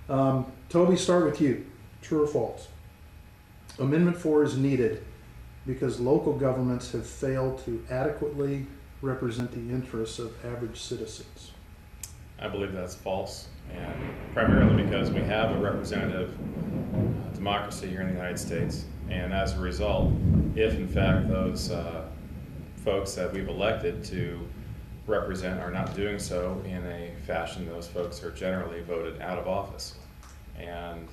Toby, start with you. True or false? Amendment 4 is needed because local governments have failed to adequately represent the interests of average citizens. I believe that's false, and primarily because we have a representative democracy here in the United States, and as a result, if in fact those folks that we've elected to represent are not doing so in a fashion, those folks are generally voted out of office. And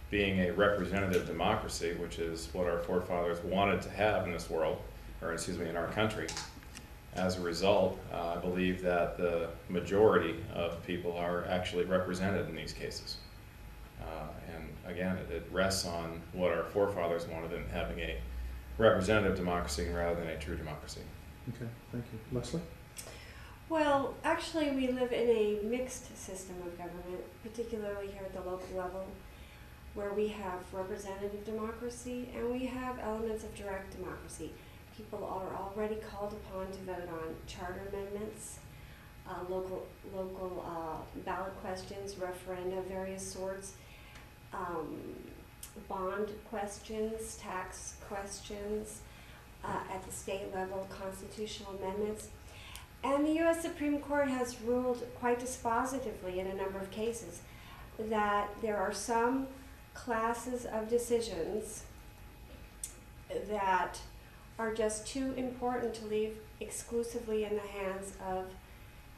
being a representative democracy, which is what our forefathers wanted to have in this world, or excuse me, in our country, as a result, I believe that the majority of people are actually represented in these cases. And again, it rests on what our forefathers wanted in having a representative democracy rather than a true democracy. Okay, thank you. Lesley? Well, actually we live in a mixed system of government, particularly here at the local level, where we have representative democracy and we have elements of direct democracy. People are already called upon to vote on charter amendments, local ballot questions, referenda of various sorts, bond questions, tax questions, at the state level, constitutional amendments. And the U.S. Supreme Court has ruled quite dispositively in a number of cases that there are some classes of decisions that are just too important to leave exclusively in the hands of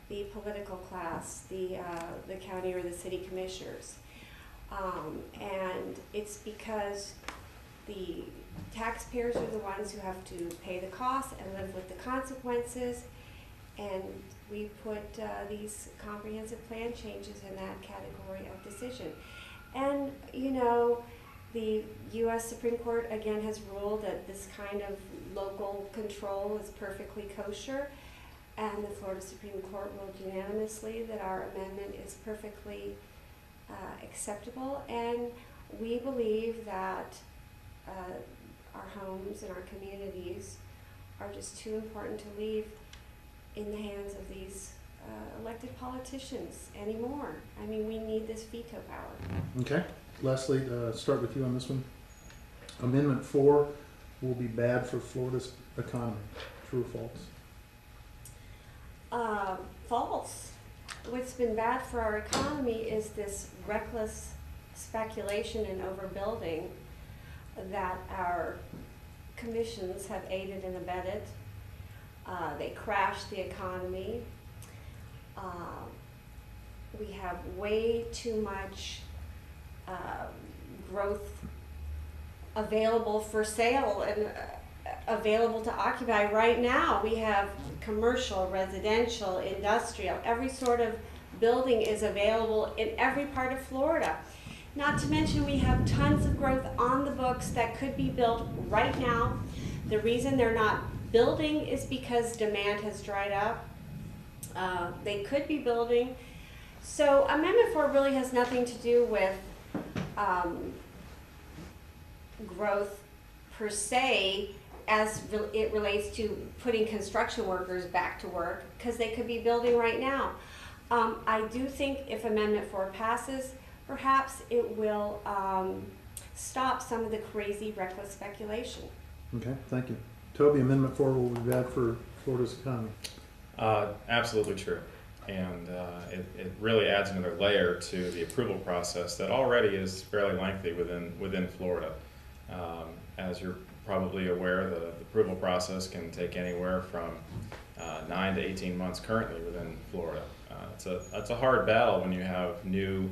the political class, the county or the city commissioners. And it's because the taxpayers are the ones who have to pay the costs and live with the consequences, and we put these comprehensive plan changes in that category of decision. And you know, the U.S. Supreme Court again has ruled that this kind of local control is perfectly kosher, and the Florida Supreme Court ruled unanimously that our amendment is perfectly acceptable, and we believe that our homes and our communities are just too important to leave in the hands of these elected politicians anymore. I mean, we need this veto power. Okay. Lesley, start with you on this one. Amendment 4 will be bad for Florida's economy. True or false? False. What's been bad for our economy is this reckless speculation and overbuilding that our commissions have aided and abetted. They crashed the economy. We have way too much growth available for sale and available to occupy right now. We have commercial, residential, industrial, every sort of building is available in every part of Florida. Not to mention we have tons of growth on the books that could be built right now. The reason they're not building is because demand has dried up. They could be building. So Amendment 4 really has nothing to do with growth per se as it relates to putting construction workers back to work, because they could be building right now. I do think if Amendment 4 passes, perhaps it will stop some of the crazy, reckless speculation. Okay, thank you. Toby, Amendment 4 will be bad for Florida's economy. Absolutely true. And it really adds another layer to the approval process that already is fairly lengthy within Florida. As you're probably aware, the approval process can take anywhere from 9 to 18 months currently within Florida. It's a hard battle when you have new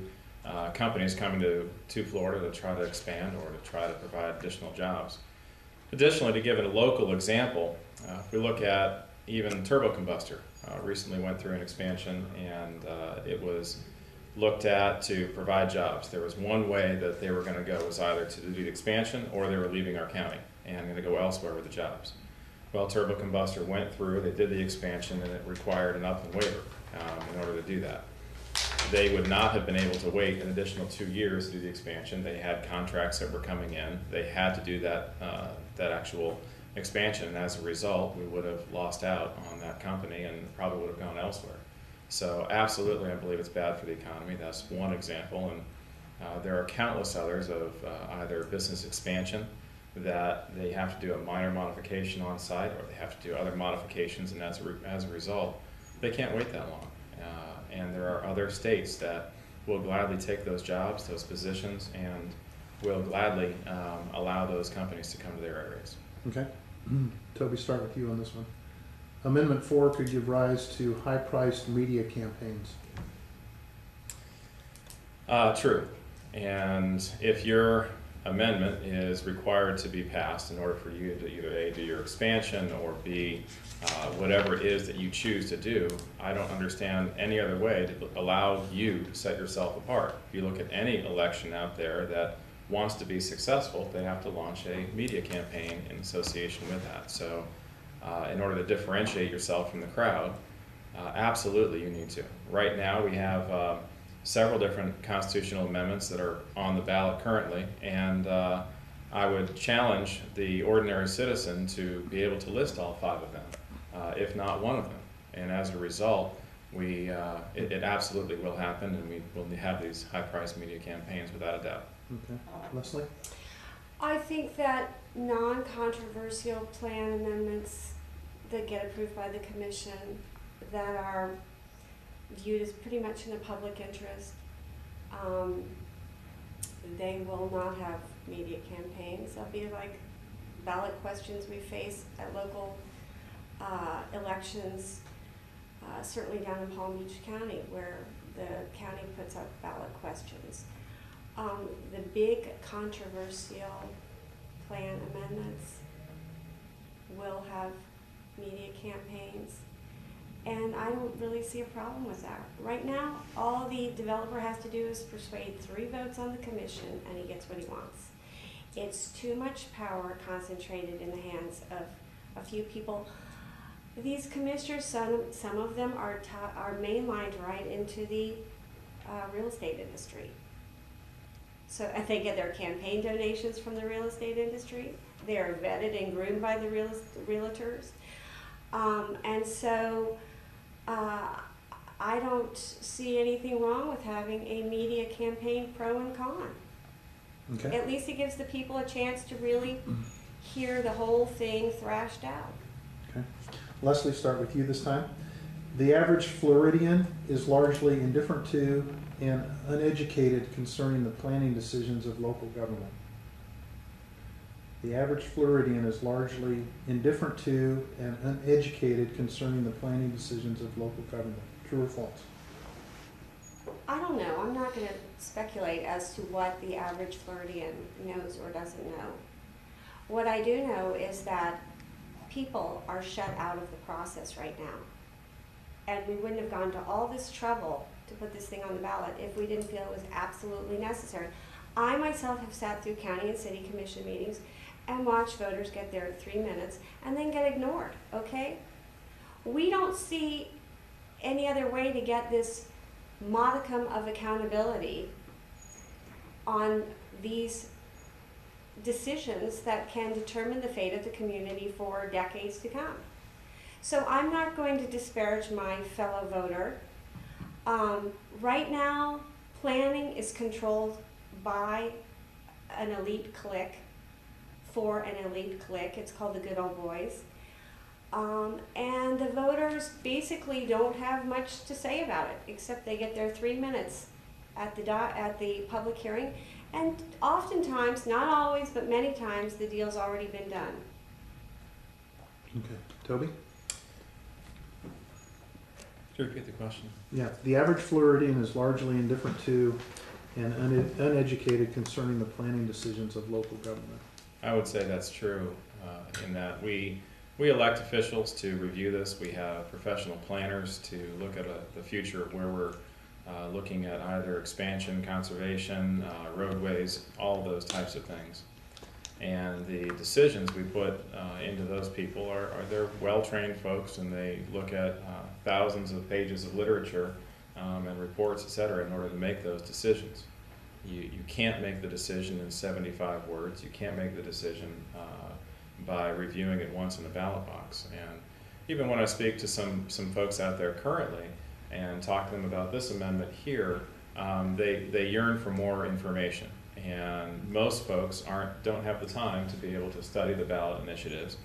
companies coming to Florida to try to expand or to try to provide additional jobs. Additionally, to give it a local example, if we look at even turbo combustor, recently went through an expansion, and it was looked at to provide jobs. There was one way that they were going to go, was either to do the expansion or they were leaving our county and going to go elsewhere with the jobs. Well, turbo combustor went through, they did the expansion, and it required an upland waiver in order to do that. They would not have been able to wait an additional 2 years to do the expansion. They had contracts that were coming in. They had to do that actual expansion, and as a result, we would have lost out on that company and probably would have gone elsewhere. So absolutely, I believe it's bad for the economy. That's one example, and There are countless others of either business expansion that they have to do a minor modification on site, or they have to do other modifications, and as a result, they can't wait that long. And there are other states that will gladly take those jobs, those positions, and will gladly allow those companies to come to their areas. Okay. Toby, start with you on this one. Amendment 4 could give rise to high-priced media campaigns. True. And if your amendment is required to be passed in order for you to either A, do your expansion, or B, whatever it is that you choose to do, I don't understand any other way to allow you to set yourself apart. If you look at any election out there that wants to be successful, they have to launch a media campaign in association with that. So in order to differentiate yourself from the crowd, absolutely you need to. Right now we have several different constitutional amendments that are on the ballot currently, and I would challenge the ordinary citizen to be able to list all 5 of them, if not one of them. And as a result, it absolutely will happen, and we will have these high-priced media campaigns without a doubt. Okay. Lesley? I think that non-controversial plan amendments that get approved by the commission that are viewed as pretty much in the public interest, they will not have media campaigns. They'll be like ballot questions we face at local elections, certainly down in Palm Beach County, where the county puts up ballot questions. The big controversial plan amendments will have media campaigns, and I don't really see a problem with that. Right now, all the developer has to do is persuade 3 votes on the commission, and he gets what he wants. It's too much power concentrated in the hands of a few people. These commissioners, some of them are mainlined right into the real estate industry. So they get their campaign donations from the real estate industry. They are vetted and groomed by the realtors. And so I don't see anything wrong with having a media campaign, pro and con. Okay. At least it gives the people a chance to really hear the whole thing thrashed out. Okay. Lesley, start with you this time. The average Floridian is largely indifferent to and uneducated concerning the planning decisions of local government. The average Floridian is largely indifferent to and uneducated concerning the planning decisions of local government. True or false? I don't know. I'm not going to speculate as to what the average Floridian knows or doesn't know. What I do know is that people are shut out of the process right now. And we wouldn't have gone to all this trouble to put this thing on the ballot if we didn't feel it was absolutely necessary. I myself have sat through county and city commission meetings and watched voters get there in 3 minutes and then get ignored, okay? We don't see any other way to get this modicum of accountability on these decisions that can determine the fate of the community for decades to come. So I'm not going to disparage my fellow voter. Right now, planning is controlled by an elite clique, for an elite clique. It's called the Good Old Boys. And the voters basically don't have much to say about it, except they get their 3 minutes at the public hearing. And oftentimes, not always, but many times, the deal's already been done. Okay. Toby? Could you repeat the question? Yeah. The average Floridian is largely indifferent to and uneducated concerning the planning decisions of local government. I would say that's true in that we elect officials to review this. We have professional planners to look at the future of where we're looking at either expansion, conservation, roadways, all of those types of things. And the decisions we put into those people they're well-trained folks, and they look at thousands of pages of literature and reports, et cetera, in order to make those decisions. You can't make the decision in 75 words. You can't make the decision by reviewing it once in the ballot box. And even when I speak to some folks out there currently and talk to them about this amendment here, they yearn for more information. And most folks don't have the time to be able to study the ballot initiatives,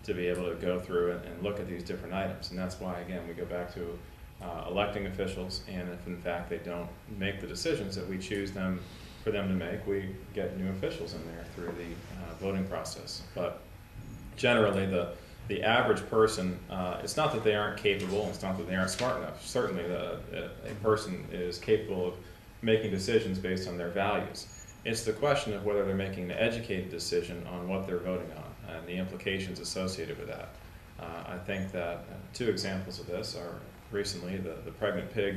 to be able to go through and look at these different items. And that's why, again, we go back to electing officials, and if in fact they don't make the decisions that we choose for them to make, we get new officials in there through the voting process. But generally, the average person, it's not that they aren't capable, it's not that they aren't smart enough. Certainly a person is capable of making decisions based on their values. It's the question of whether they're making an educated decision on what they're voting on and the implications associated with that. I think that two examples of this are recently the pregnant pig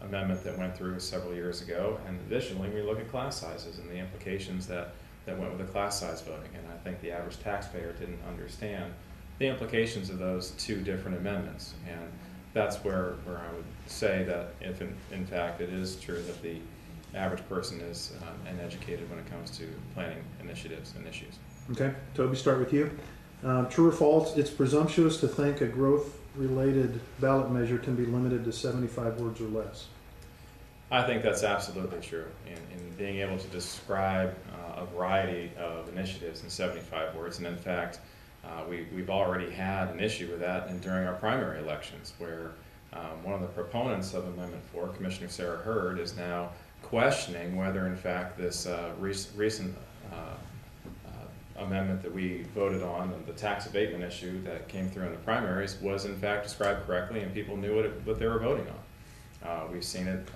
amendment that went through several years ago, and additionally we look at class sizes and the implications that went with the class size voting. And I think the average taxpayer didn't understand the implications of those two different amendments. And that's where I would say that if in fact it is true that the average person is uneducated when it comes to planning initiatives and issues. Okay, Toby, start with you. True or false, it's presumptuous to think a growth-related ballot measure can be limited to 75 words or less. I think that's absolutely true. In being able to describe a variety of initiatives in 75 words, and in fact, we've already had an issue with that during our primary elections, where one of the proponents of Amendment 4, Commissioner Sarah Hurd, is now questioning whether in fact this recent amendment that we voted on, the tax abatement issue that came through in the primaries, was in fact described correctly and people knew what they were voting on. We've seen it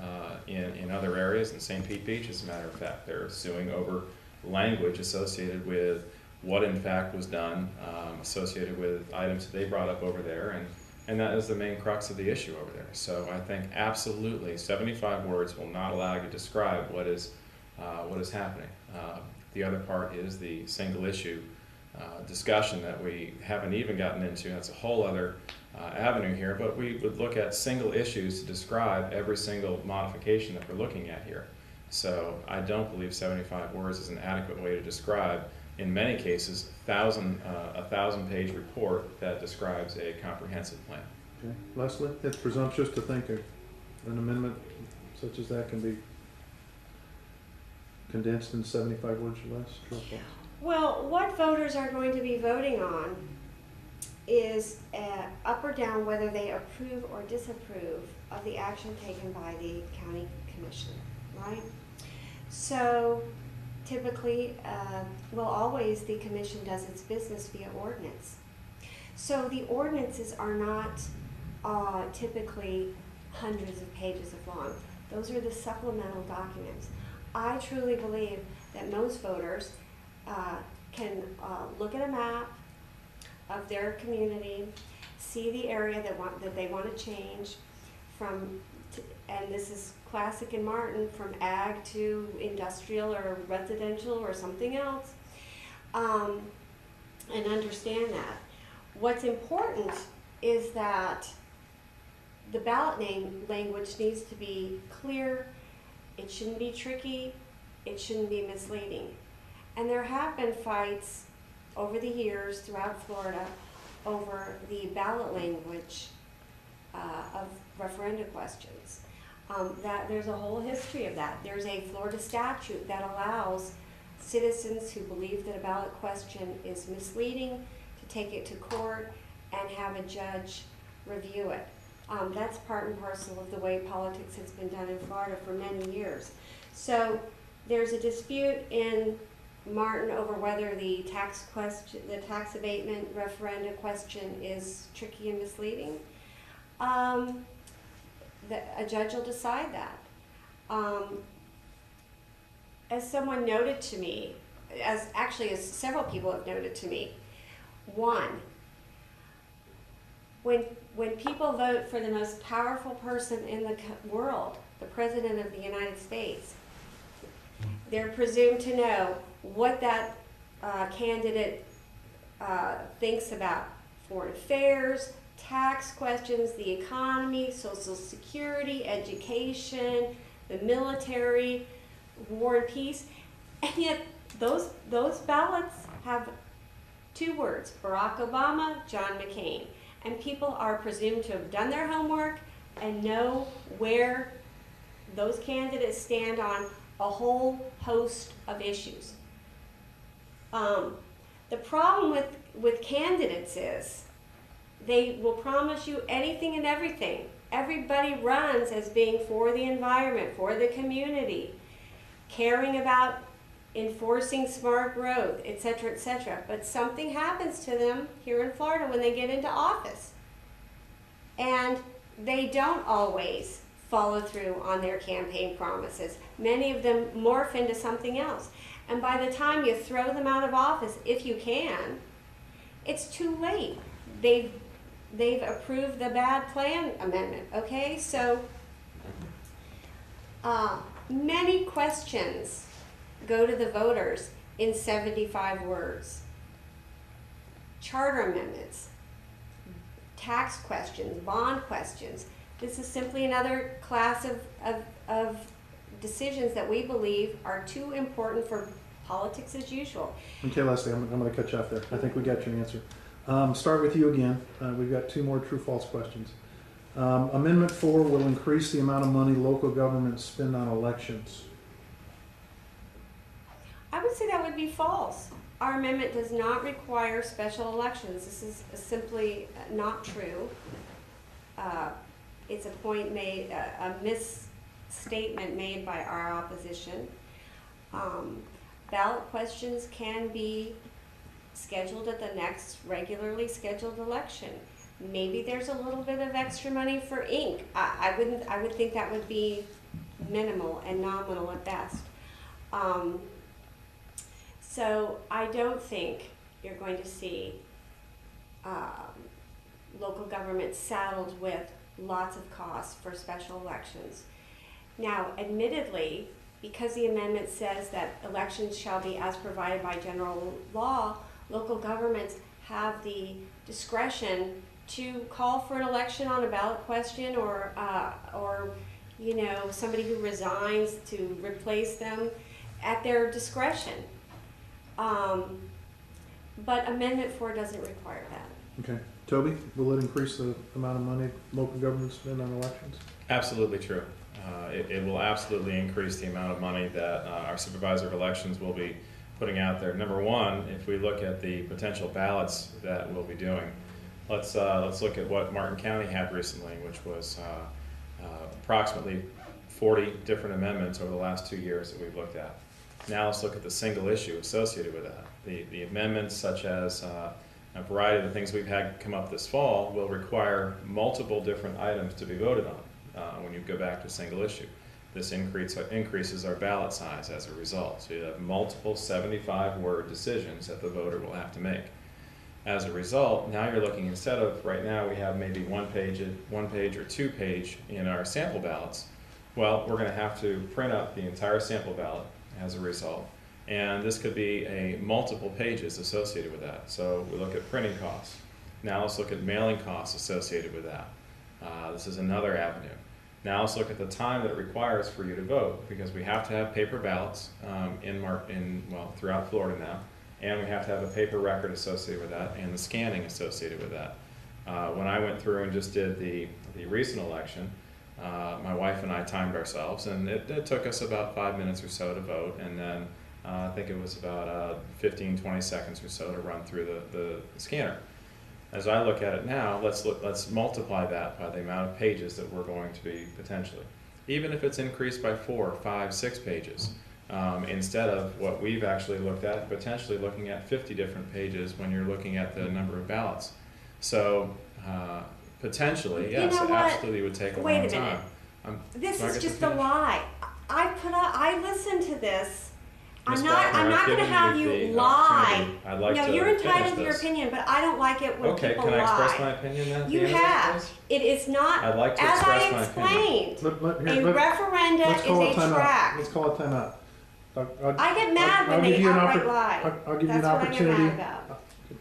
in other areas. In St. Pete Beach, as a matter of fact, they're suing over language associated with what in fact was done, associated with items that they brought up over there, and that is the main crux of the issue over there. So I think absolutely 75 words will not allow you to describe what is happening. The other part is the single issue discussion that we haven't even gotten into. That's a whole other avenue here, but we would look at single issues to describe every single modification that we're looking at here. So I don't believe 75 words is an adequate way to describe, in many cases, a thousand-page report that describes a comprehensive plan. Okay. Lesley, it's presumptuous to think an amendment such as that can be condensed in 75 words or less? True or false? Well, what voters are going to be voting on is up or down whether they approve or disapprove of the action taken by the county commission, right? So typically, always the commission does its business via ordinance. So the ordinances are not typically hundreds of pages of long. Those are the supplemental documents. I truly believe that most voters can look at a map of their community, see the area that they want to change and this is classic in Martin, from ag to industrial or residential or something else, and understand that. What's important is that the ballot language needs to be clear. It shouldn't be tricky. It shouldn't be misleading. And there have been fights over the years throughout Florida over the ballot language of referenda questions. That there's a whole history of that. There's a Florida statute that allows citizens who believe that a ballot question is misleading to take it to court and have a judge review it. That's part and parcel of the way politics has been done in Florida for many years. So there's a dispute in Martin over whether the tax abatement referenda question is tricky and misleading. A judge will decide that. As someone noted to me, as several people have noted to me, one, when people vote for the most powerful person in the world, the President of the United States, they're presumed to know what that candidate thinks about foreign affairs, tax questions, the economy, Social Security, education, the military, war and peace, and yet those ballots have two words: Barack Obama, John McCain. And people are presumed to have done their homework and know where those candidates stand on a whole host of issues. The problem with candidates is they will promise you anything and everything. Everybody runs as being for the environment, for the community, caring about enforcing smart growth, etc., etc. But something happens to them here in Florida when they get into office. And they don't always follow through on their campaign promises. Many of them morph into something else. And by the time you throw them out of office, if you can, it's too late. They've approved the bad plan amendment, okay? So many questions go to the voters in 75 words. Charter amendments, tax questions, bond questions. This is simply another class of decisions that we believe are too important for politics as usual. Okay, Lesley, I'm going to cut you off there. I think we got your answer. Start with you again. We've got 2 more true-false questions. Amendment 4 will increase the amount of money local governments spend on elections. I would say that would be false. Our amendment does not require special elections. This is simply not true. It's a point made, a misstatement made by our opposition. Ballot questions can be scheduled at the next regularly scheduled election. Maybe there's a little bit of extra money for ink. I would think that would be minimal and nominal at best. So I don't think you're going to see local governments saddled with lots of costs for special elections. Now, admittedly, because the amendment says that elections shall be as provided by general law, local governments have the discretion to call for an election on a ballot question, or you know, somebody who resigns to replace them at their discretion. But Amendment 4 doesn't require that. Okay. Toby, will it increase the amount of money local governments spend on elections? Absolutely true. It will absolutely increase the amount of money that our supervisor of elections will be putting out there. Number one, if we look at the potential ballots that we'll be doing, let's look at what Martin County had recently, which was approximately 40 different amendments over the last 2 years that we've looked at. Now let's look at the single issue associated with that. The amendments, such as a variety of the things we've had come up this fall, will require multiple different items to be voted on when you go back to single issue. This increases our ballot size as a result. So you have multiple 75-word decisions that the voter will have to make. As a result, now you're looking, instead of right now we have maybe one page or 2 page in our sample ballots, well, we're going to have to print up the entire sample ballot as a result. And this could be a multiple pages associated with that. So we look at printing costs. Now let's look at mailing costs associated with that. This is another avenue. Now let's look at the time that it requires for you to vote, because we have to have paper ballots throughout Florida now, and we have to have a paper record associated with that and the scanning associated with that. When I went through and just did the recent election, my wife and I timed ourselves, and it took us about 5 minutes or so to vote, and then I think it was about 15-20 seconds or so to run through the scanner. As I look at it now, let's multiply that by the amount of pages that we're going to be potentially. Even if it's increased by 4, 5, 6 pages, instead of what we've actually looked at, potentially looking at 50 different pages when you're looking at the number of ballots. So potentially, yes, it absolutely would take a long time. This is just a lie. I listened to this. I'm not going to have you lie. No, you're entitled to your opinion, but I don't like it when people lie. Okay, can I express my opinion then? You have. It is not, I'd like to as I express my opinion. explained, a referenda is a track. Let's call it time out. I get mad when they outright lie. I'll give you an opportunity.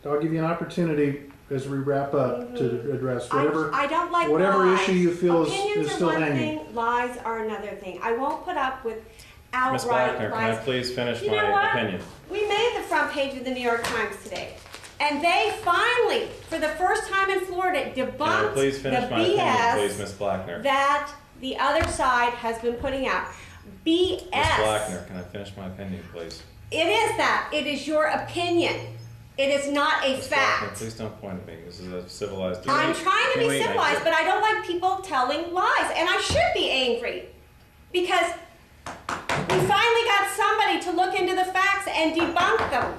I'll give you an opportunity as we wrap up to address whatever. I don't like whatever lies. issue you feel Opinions is still are one hanging. thing, lies are another thing. I won't put up with Ms. outright Blackner, lies. can I please finish You know my what? opinion? We made the front page of the New York Times today. And they finally, for the first time in Florida, debunked Can I please finish the my opinion, BS please, Ms. Blackner? that the other side has been putting out. BS. Ms. Blackner, can I finish my opinion, please? It is that. It is your opinion. It is not a Ms. fact. Blackner, please don't point at me. This is a civilized. I'm trying to be civilized, but I don't like people telling lies, and I should be angry because we finally got somebody to look into the facts and debunk them.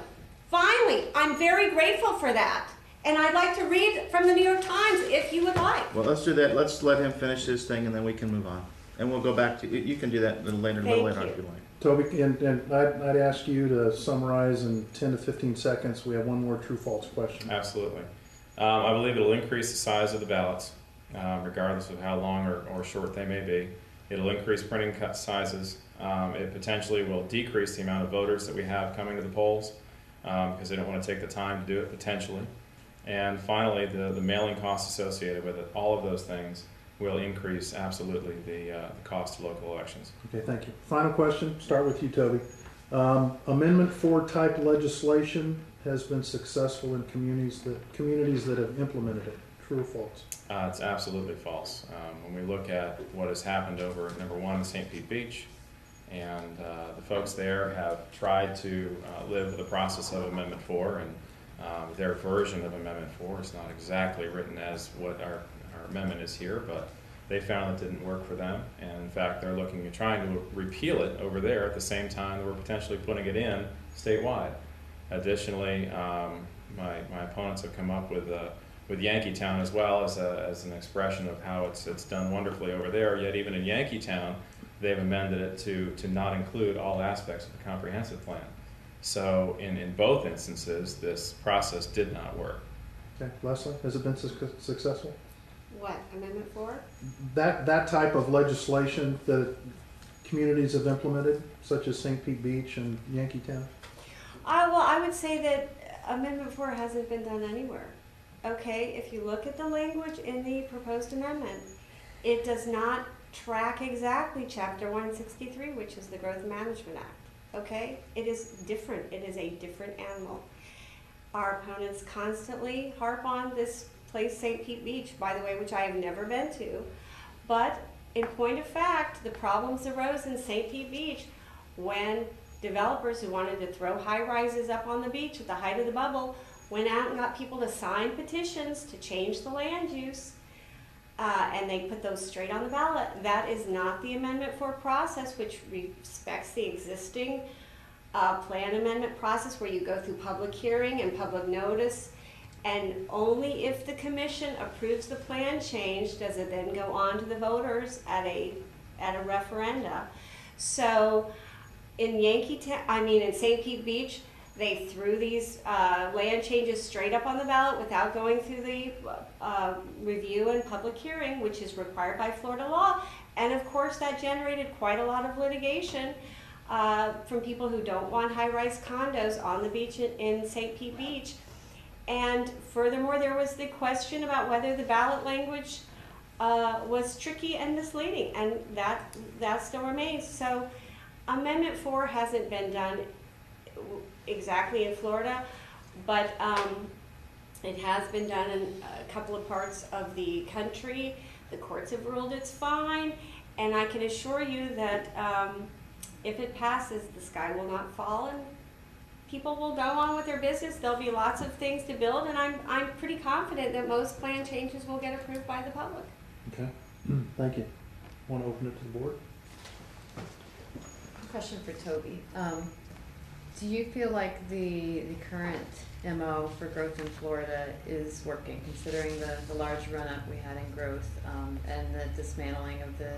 Finally, I'm very grateful for that. And I'd like to read from the New York Times if you would like. Well, let's do that. Let's let him finish his thing, and then we can move on. And we'll go back to, you can do that a little later on Thank if you. you like. Toby, and I'd ask you to summarize in 10 to 15 seconds. We have one more true-false question. Absolutely. I believe it'll increase the size of the ballots, regardless of how long or short they may be. It'll increase printing cut sizes. It potentially will decrease the amount of voters that we have coming to the polls because they don't want to take the time to do it, potentially. And finally, the mailing costs associated with it, all of those things will increase absolutely the cost of local elections. Okay, thank you. Final question, start with you, Toby. Amendment 4 type legislation has been successful in communities that have implemented it. True or false? It's absolutely false. When we look at what has happened over, number one, in St. Pete Beach, and the folks there have tried to live the process of Amendment 4, and their version of Amendment 4 is not exactly written as what our amendment is here, but they found it didn't work for them, and in fact they're looking at trying to repeal it over there at the same time that we're potentially putting it in statewide. Additionally, my opponents have come up with Yankeetown as well as an expression of how it's done wonderfully over there, yet even in Yankeetown they've amended it to not include all aspects of the comprehensive plan. So in both instances, this process did not work. Okay, Lesley, has it been successful? What, Amendment 4? That type of legislation that communities have implemented, such as St. Pete Beach and Yankeetown? Well, I would say that Amendment 4 hasn't been done anywhere. Okay, if you look at the language in the proposed amendment, it does not track exactly Chapter 163, which is the Growth Management Act. Okay, it is different. It is a different animal. Our opponents constantly harp on this place, St. Pete Beach, by the way, which I have never been to. But in point of fact, the problems arose in St. Pete Beach when developers who wanted to throw high-rises up on the beach at the height of the bubble went out and got people to sign petitions to change the land use. And they put those straight on the ballot. That is not the Amendment 4 process, which respects the existing plan amendment process where you go through public hearing and public notice, and only if the commission approves the plan change does it then go on to the voters at a referenda. So in in St. Pete Beach, they threw these land changes straight up on the ballot without going through the review and public hearing, which is required by Florida law. And of course, that generated quite a lot of litigation from people who don't want high-rise condos on the beach in St. Pete Beach. And furthermore, there was the question about whether the ballot language was tricky and misleading, and that still remains. So Amendment 4 hasn't been done exactly in Florida, but it has been done in a couple of parts of the country. The courts have ruled it's fine, and I can assure you that if it passes, the sky will not fall, and people will go on with their business. There'll be lots of things to build, and I'm pretty confident that most plan changes will get approved by the public. Okay, thank you. Want to open it to the board? Question for Toby. Do you feel like the current MO for growth in Florida is working, considering the large run-up we had in growth and the dismantling of the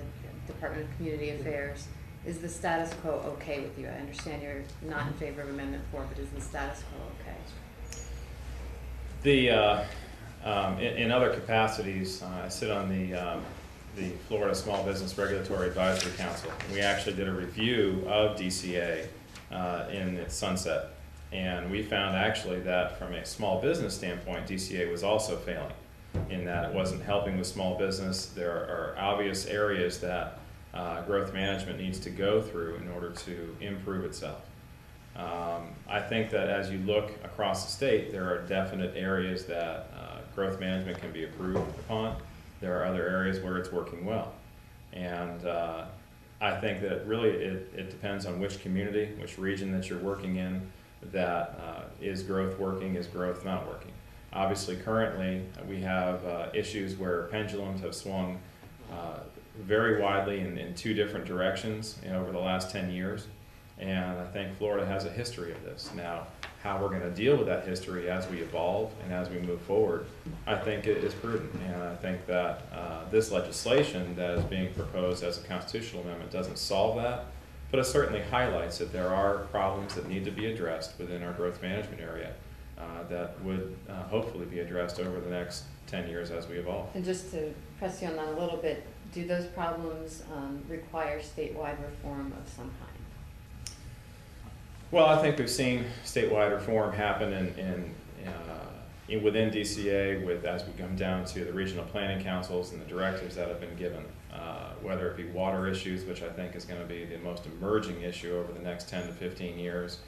Department of Community Affairs? Is the status quo okay with you? I understand you're not in favor of Amendment 4, but is the status quo okay? In other capacities, I sit on the Florida Small Business Regulatory Advisory Council. We actually did a review of DCA in its sunset, and we found actually that from a small business standpoint, DCA was also failing in that it wasn't helping with small business. There are obvious areas that growth management needs to go through in order to improve itself. I think that as you look across the state, there are definite areas that growth management can be improved upon. There are other areas where it's working well. And I think that really it depends on which community, which region that you're working in, that is growth working, is growth not working. Obviously, currently, we have issues where pendulums have swung very widely in two different directions over the last 10 years. And I think Florida has a history of this. Now, how we're going to deal with that history as we evolve and as we move forward, I think it is prudent. And I think that this legislation that is being proposed as a constitutional amendment doesn't solve that, but it certainly highlights that there are problems that need to be addressed within our growth management area that would hopefully be addressed over the next 10 years as we evolve. And just to press you on that a little bit, do those problems require statewide reform of some kind? Well, I think we've seen statewide reform happen within DCA as we come down to the regional planning councils and the directives that have been given, whether it be water issues, which I think is going to be the most emerging issue over the next 10 to 15 years,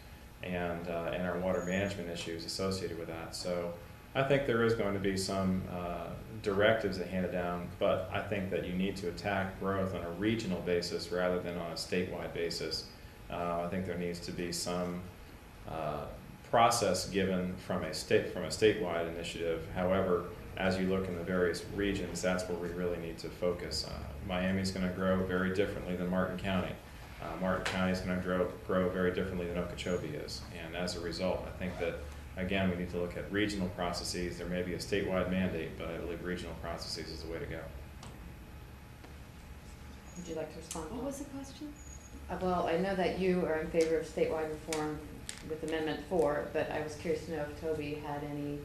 and our water management issues associated with that. So I think there is going to be some directives that handed down, but I think that you need to attack growth on a regional basis rather than on a statewide basis. I think there needs to be some process given from a statewide initiative. However, as you look in the various regions, that's where we really need to focus. Miami's going to grow very differently than Martin County. Martin County is going to grow very differently than Okeechobee is, and as a result, I think that again we need to look at regional processes. There may be a statewide mandate, but I believe regional processes is the way to go. Would you like to respond? What was the question? Well, I know that you are in favor of statewide reform with Amendment 4, but I was curious to know if Toby had any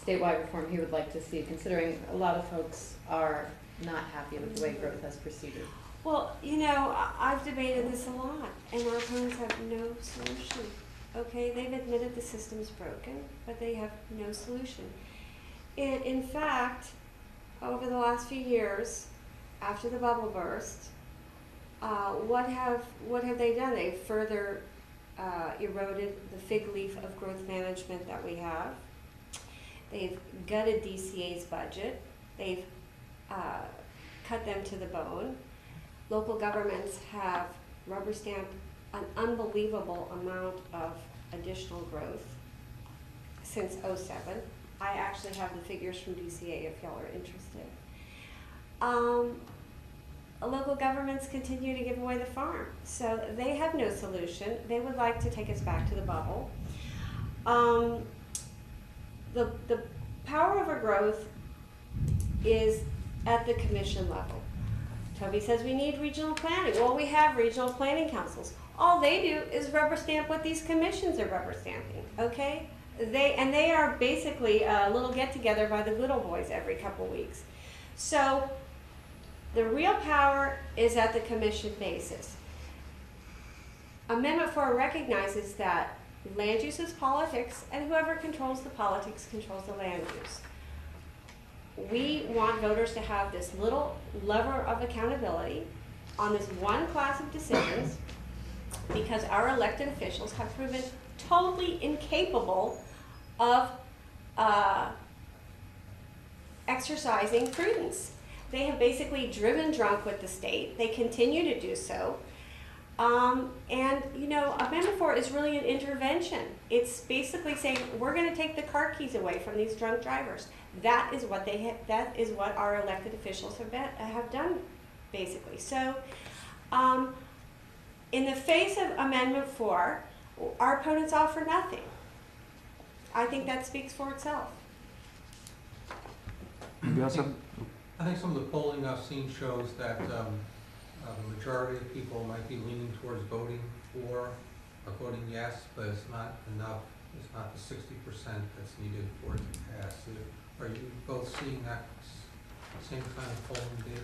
statewide reform he would like to see, considering a lot of folks are not happy with the way growth has proceeded. Well, you know, I've debated this a lot, and our opponents have no solution. Okay, they've admitted the system's broken, but they have no solution. In fact, over the last few years, after the bubble burst, what have they done? They've further eroded the fig leaf of growth management that we have. They've gutted DCA's budget. They've cut them to the bone. Local governments have rubber stamped an unbelievable amount of additional growth since '07. I actually have the figures from DCA if y'all are interested. Local governments continue to give away the farm, so they have no solution. They would like to take us back to the bubble. The power over growth is at the commission level. Toby says we need regional planning. Well, we have regional planning councils. All they do is rubber stamp what these commissions are rubber stamping, okay? They are basically a little get-together by the good old boys every couple weeks. So the real power is at the commission basis. Amendment 4 recognizes that land use is politics, and whoever controls the politics controls the land use. We want voters to have this little lever of accountability on this one class of decisions because our elected officials have proven totally incapable of exercising prudence. They have basically driven drunk with the state. They continue to do so. And, you know, Amendment 4 is really an intervention. It's basically saying we're going to take the car keys away from these drunk drivers. That is what that is what our elected officials have done, basically. So, in the face of Amendment 4, our opponents offer nothing. I think that speaks for itself. I think some of the polling I've seen shows that the majority of people might be leaning towards voting for or voting yes, but it's not enough. It's not the 60% that's needed for it to pass. Are you both seeing that same kind of polling data?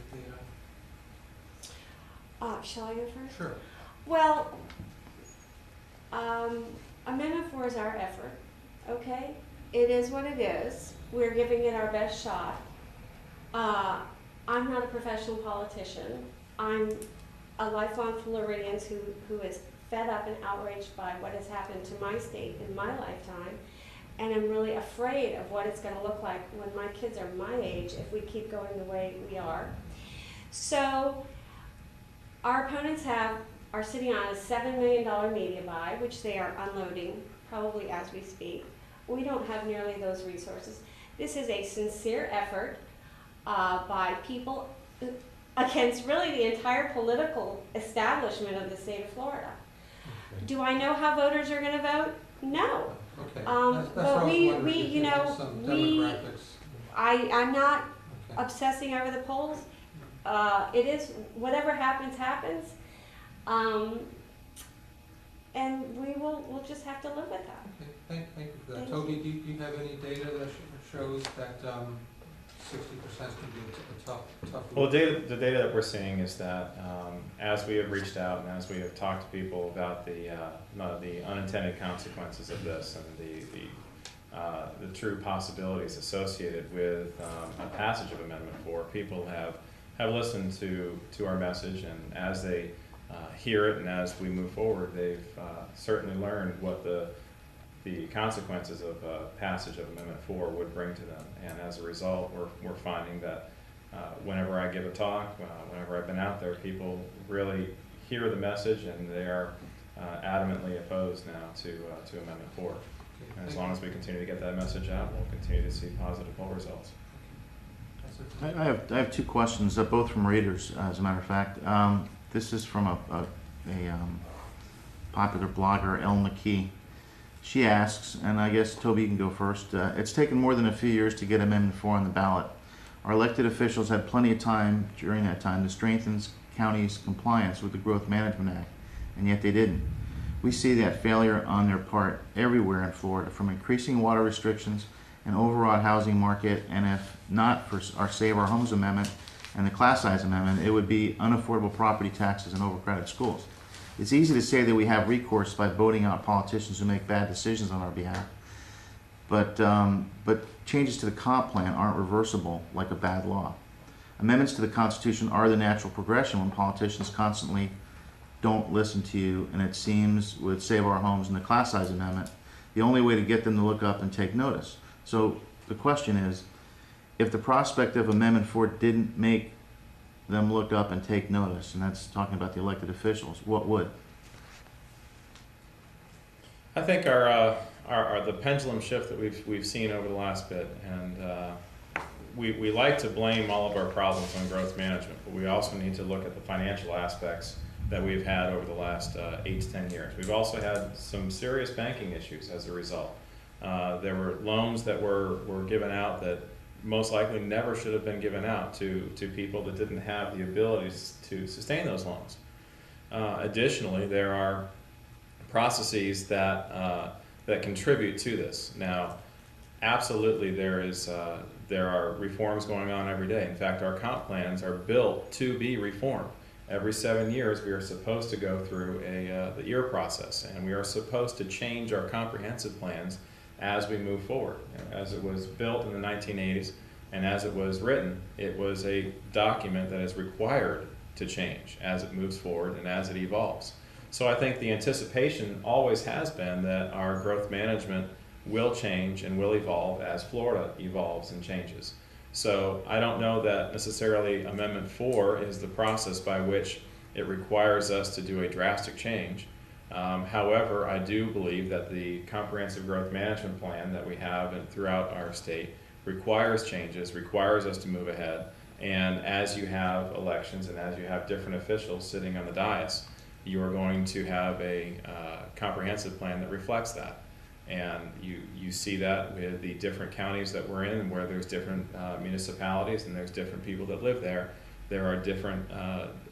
Shall I go first? Sure. Well, Amendment 4 is our effort, okay? It is what it is. We're giving it our best shot. I'm not a professional politician. I'm a lifelong Floridian who is fed up and outraged by what has happened to my state in my lifetime, and I'm really afraid of what it's going to look like when my kids are my age if we keep going the way we are. So Our opponents are sitting on a $7 million media buy, which they are unloading probably as we speak. We don't have nearly those resources. This is a sincere effort by people against really the entire political establishment of the state of Florida. Okay. Do I know how voters are going to vote? No. Okay. But what I was we, wondering, if you you had know, some we, demographics. I'm not Okay. obsessing over the polls. It is, whatever happens, happens. And we'll just have to live with that. Okay, thank you for that. Thank Toby, do you have any data that shows that 60% can be a tough Well, group? the data that we're seeing is that as we have reached out and as we have talked to people about the unintended consequences of this and the true possibilities associated with a passage of Amendment 4, people have listened to our message, and as they hear it and as we move forward, they've certainly learned what the consequences of passage of Amendment 4 would bring to them. And as a result, we're finding that whenever I give a talk, whenever I've been out there, people really hear the message and they are adamantly opposed now to Amendment 4. And as long as we continue to get that message out, we'll continue to see positive poll results. I have two questions, both from readers, as a matter of fact. This is from a popular blogger, Elle McKee. She asks, and I guess Toby, you can go first. It's taken more than a few years to get Amendment 4 on the ballot. Our elected officials had plenty of time during that time to strengthen counties' compliance with the Growth Management Act, and yet they didn't. We see that failure on their part everywhere in Florida, from increasing water restrictions and overall housing market, and if not for our Save Our Homes Amendment and the class size amendment, it would be unaffordable property taxes and overcrowded schools. It's easy to say that we have recourse by voting out politicians who make bad decisions on our behalf, but changes to the comp plan aren't reversible like a bad law. Amendments to the Constitution are the natural progression when politicians constantly don't listen to you, and it seems with Save Our Homes and the class size amendment, the only way to get them to look up and take notice. So the question is, if the prospect of Amendment 4 didn't make them look up and take notice, and that's talking about the elected officials, what would? I think the pendulum shift that we've seen over the last bit, and we like to blame all of our problems on growth management, but we also need to look at the financial aspects that we've had over the last 8 to 10 years. We've also had some serious banking issues as a result. There were loans that were given out that most likely never should have been given out to people that didn't have the abilities to sustain those loans. Additionally, there are processes that contribute to this. Now, absolutely, there are reforms going on every day. In fact, our comp plans are built to be reformed. Every 7 years, we are supposed to go through the EAR process, and we are supposed to change our comprehensive plans as we move forward. As it was built in the 1980s, and as it was written, it was a document that is required to change as it moves forward and as it evolves. So I think the anticipation always has been that our growth management will change and will evolve as Florida evolves and changes. So I don't know that necessarily Amendment 4 is the process by which it requires us to do a drastic change. However, I do believe that the comprehensive growth management plan that we have throughout our state requires changes, requires us to move ahead, and as you have elections and as you have different officials sitting on the dais, you are going to have a comprehensive plan that reflects that. And you see that with the different counties that we're in, where there's different municipalities and there's different people that live there. There are different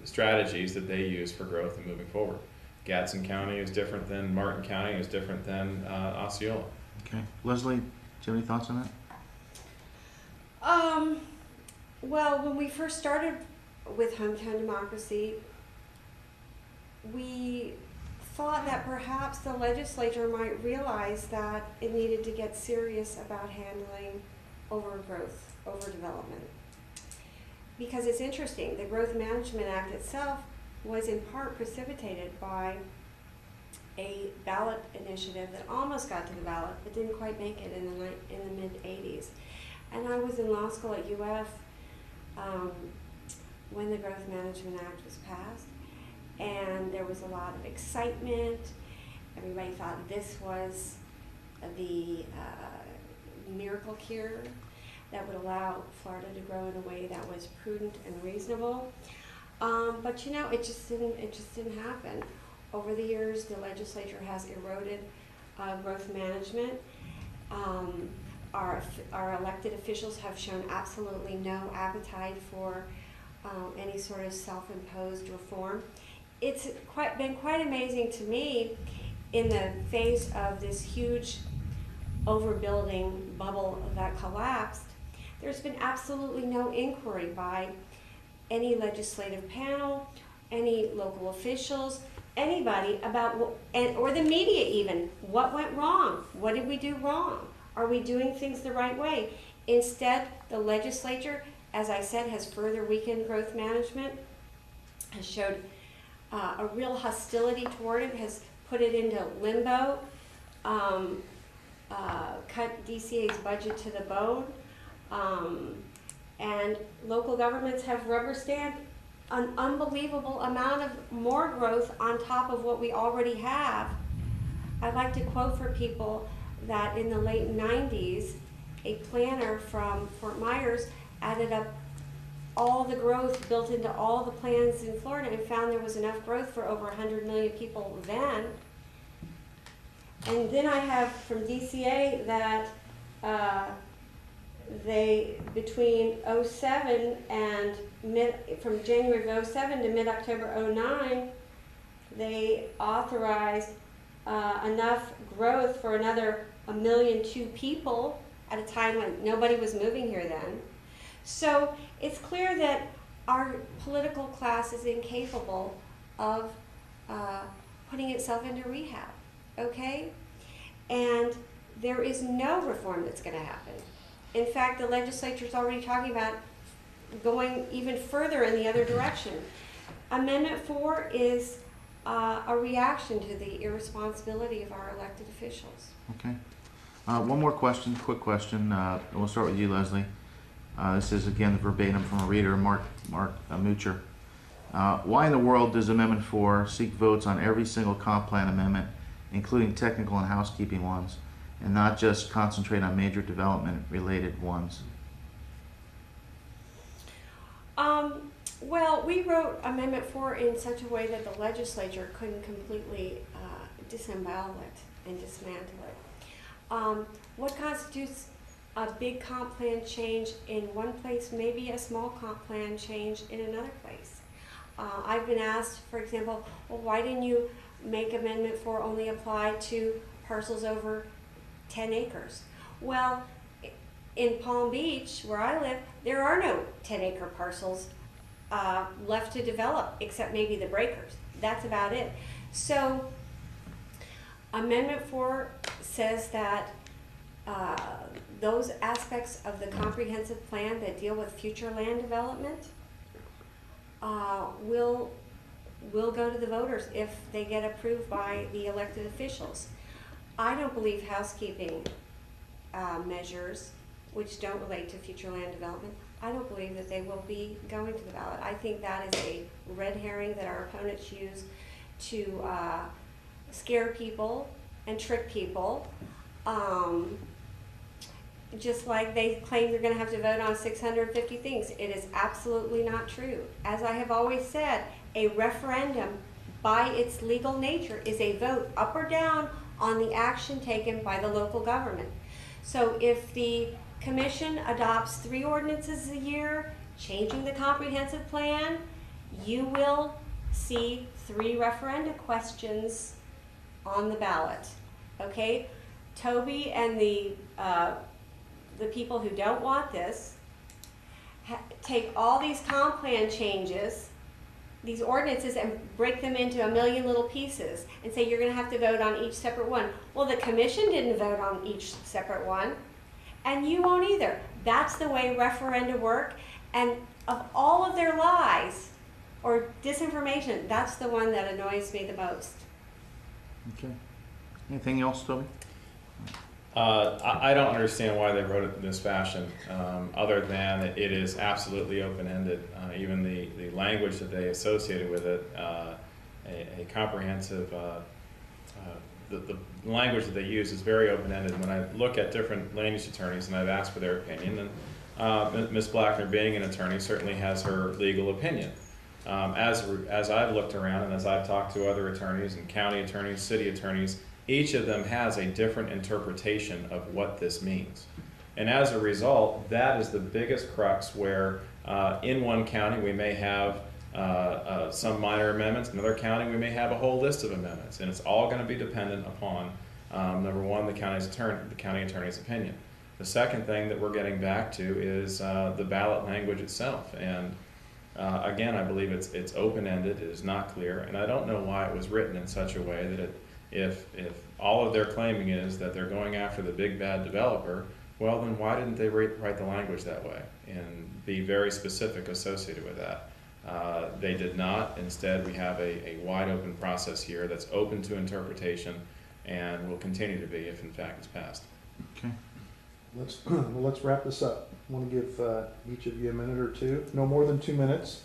strategies that they use for growth and moving forward. Gadsden County is different than Martin County, is different than Osceola. Okay. Leslie, do you have any thoughts on that? Well, when we first started with hometown democracy, we thought that perhaps the legislature might realize that it needed to get serious about handling overgrowth, overdevelopment. Because it's interesting, the Growth Management Act itself was in part precipitated by a ballot initiative that almost got to the ballot but didn't quite make it in the mid-'80s. And I was in law school at UF when the Growth Management Act was passed. and there was a lot of excitement. Everybody thought this was the miracle cure that would allow Florida to grow in a way that was prudent and reasonable. But you know, it just didn't happen. Over the years, the legislature has eroded growth management. Our elected officials have shown absolutely no appetite for any sort of self-imposed reform. It's been quite amazing to me in the face of this huge overbuilding bubble that collapsed. There's been absolutely no inquiry by any legislative panel, any local officials, anybody about or the media even. What went wrong? What did we do wrong? Are we doing things the right way? Instead, the legislature, as I said, has further weakened growth management, has showed a real hostility toward it, has put it into limbo, cut DCA's budget to the bone, and local governments have rubber-stamped an unbelievable amount of more growth on top of what we already have. I'd like to quote for people that in the late 90s, a planner from Fort Myers added up all the growth built into all the plans in Florida and found there was enough growth for over 100 million people then. And then I have from DCA that they, between 07 and from January of 07 to mid-October 09, they authorized enough growth for another 1.2 million people at a time when nobody was moving here then. So it's clear that our political class is incapable of putting itself into rehab, okay? And there is no reform that's going to happen. In fact, the legislature is already talking about going even further in the other direction. Amendment 4 is a reaction to the irresponsibility of our elected officials. Okay. One more question, quick question. We'll start with you, Lesley. This is again verbatim from a reader, Mark Moocher. Why in the world does Amendment 4 seek votes on every single comp plan amendment, including technical and housekeeping ones, and not just concentrate on major development-related ones? Well, we wrote Amendment 4 in such a way that the legislature couldn't completely disembowel it and dismantle it. What constitutes a big comp plan change in one place, maybe a small comp plan change in another place? I've been asked, for example, well, why didn't you make Amendment 4 only apply to parcels over 10 acres? Well, in Palm Beach, where I live, there are no 10-acre parcels left to develop, except maybe the breakers. That's about it. So Amendment 4 says that those aspects of the comprehensive plan that deal with future land development will go to the voters if they get approved by the elected officials. I don't believe housekeeping measures, which don't relate to future land development, I don't believe that they will be going to the ballot. I think that is a red herring that our opponents use to scare people and trick people. Just like they claim they're going to have to vote on 650 things. It is absolutely not true. As I have always said, a referendum, by its legal nature, is a vote up or down on the action taken by the local government. So if the commission adopts 3 ordinances a year, changing the comprehensive plan, you will see 3 referenda questions on the ballot. Okay? Toby and the people who don't want this take all these comp plan changes, these ordinances, and break them into a million little pieces and say you're going to have to vote on each separate one. Well, the commission didn't vote on each separate one, and you won't either. That's the way referenda work, and of all of their lies or disinformation, that's the one that annoys me the most. Okay. Anything else, Toby? I don't understand why they wrote it in this fashion, other than it is absolutely open-ended. Even the language that they associated with it a comprehensive, the language that they use is very open-ended. When I look at different land use attorneys and I've asked for their opinion, and Ms. Blackner, being an attorney, certainly has her legal opinion. As I've looked around and as I've talked to other attorneys and county attorneys, city attorneys, each of them has a different interpretation of what this means. And as a result, that is the biggest crux where in one county we may have some minor amendments, in another county we may have a whole list of amendments, and it's all going to be dependent upon, number one, the county attorney's opinion. The second thing that we're getting back to is the ballot language itself. And again, I believe it's open-ended, it is not clear, and I don't know why it was written in such a way that if all of their claiming is that they're going after the big bad developer, well then why didn't they write the language that way and be very specific associated with that? They did not. Instead, we have a wide open process here that's open to interpretation and will continue to be if in fact it's passed. Okay. Let's wrap this up. I want to give each of you a minute or two, no more than 2 minutes,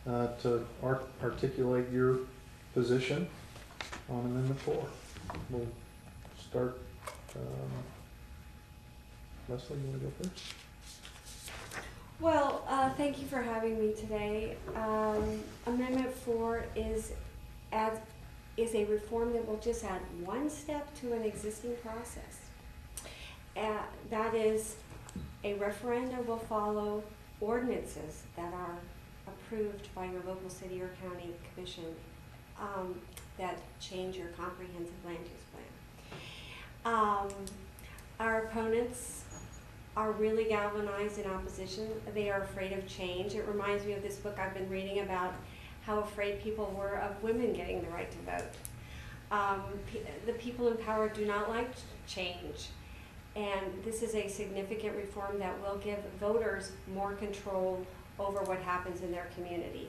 to articulate your position on Amendment 4. We'll start. Lesley, you want to go first? Well, thank you for having me today. Amendment 4 is a reform that will just add one step to an existing process. That is, a referendum will follow ordinances that are approved by your local city or county commission that change your comprehensive land use plan. Our opponents are really galvanized in opposition. They are afraid of change. It reminds me of this book I've been reading about how afraid people were of women getting the right to vote. The people in power do not like change. And this is a significant reform that will give voters more control over what happens in their community.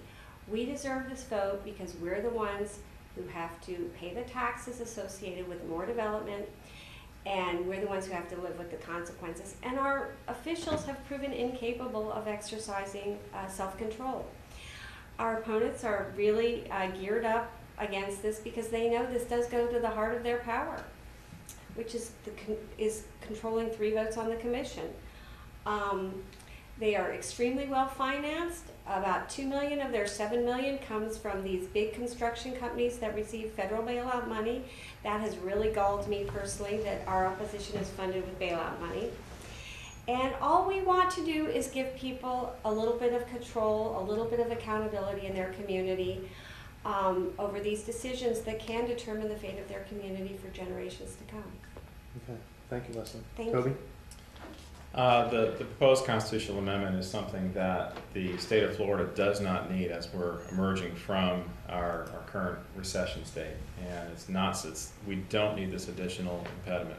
We deserve this vote because we're the ones who have to pay the taxes associated with more development, and we're the ones who have to live with the consequences. And our officials have proven incapable of exercising self-control. Our opponents are really geared up against this because they know this does go to the heart of their power, which is controlling 3 votes on the commission. They are extremely well financed. About $2 million of their $7 million comes from these big construction companies that receive federal bailout money. That has really galled me personally that our opposition is funded with bailout money. And all we want to do is give people a little bit of control, a little bit of accountability in their community over these decisions that can determine the fate of their community for generations to come. Okay. Thank you, Lesley. Thank Toby? you. The proposed constitutional amendment is something that the state of Florida does not need as we're emerging from our current recession state. And we don't need this additional impediment.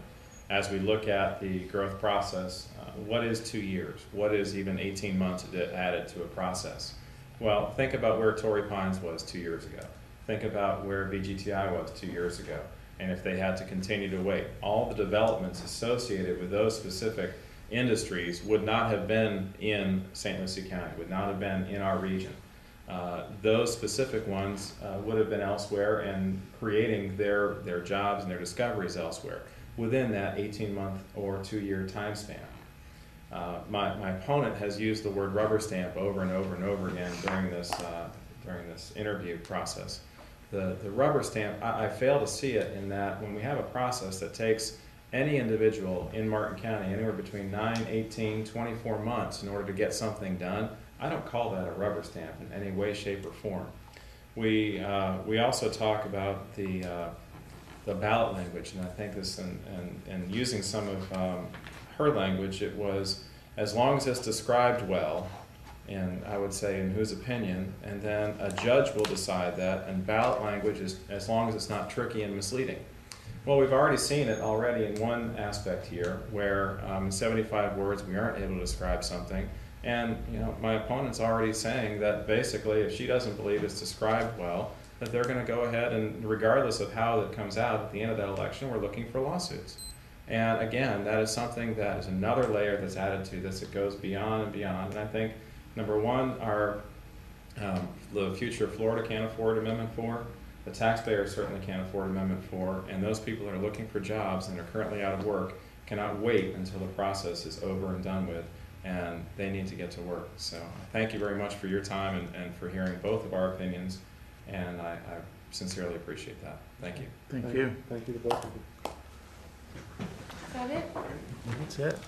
As we look at the growth process, what is 2 years? What is even 18 months added to a process? Well, think about where Torrey Pines was 2 years ago. Think about where BGTI was 2 years ago. And if they had to continue to wait, all the developments associated with those specific industries would not have been in St. Lucie County, would not have been in our region. Those specific ones would have been elsewhere and creating their jobs and their discoveries elsewhere within that 18-month or 2-year time span. My opponent has used the word rubber stamp over and over and over again during this interview process. The rubber stamp, I fail to see it in that when we have a process that takes any individual in Martin County anywhere between 9, 18, 24 months in order to get something done, I don't call that a rubber stamp in any way, shape, or form. We also talk about the ballot language, and I think this, and using some of her language, it was as long as it's described well, and I would say in whose opinion, and then a judge will decide that, and ballot language is as long as it's not tricky and misleading. Well, we've already seen it already in one aspect here, where in 75 words we aren't able to describe something, and my opponent's already saying that basically if she doesn't believe it's described well, that they're going to go ahead and, regardless of how it comes out at the end of that election, we're looking for lawsuits. And again, that is something that is another layer that's added to this. It goes beyond and beyond. And I think, number one, the future of Florida can't afford Amendment 4. The taxpayers certainly can't afford Amendment 4, and those people that are looking for jobs and are currently out of work cannot wait until the process is over and done with, and they need to get to work. So thank you very much for your time and for hearing both of our opinions, and I sincerely appreciate that. Thank you. Thank you. Thank you to both of you. Is that it? That's it.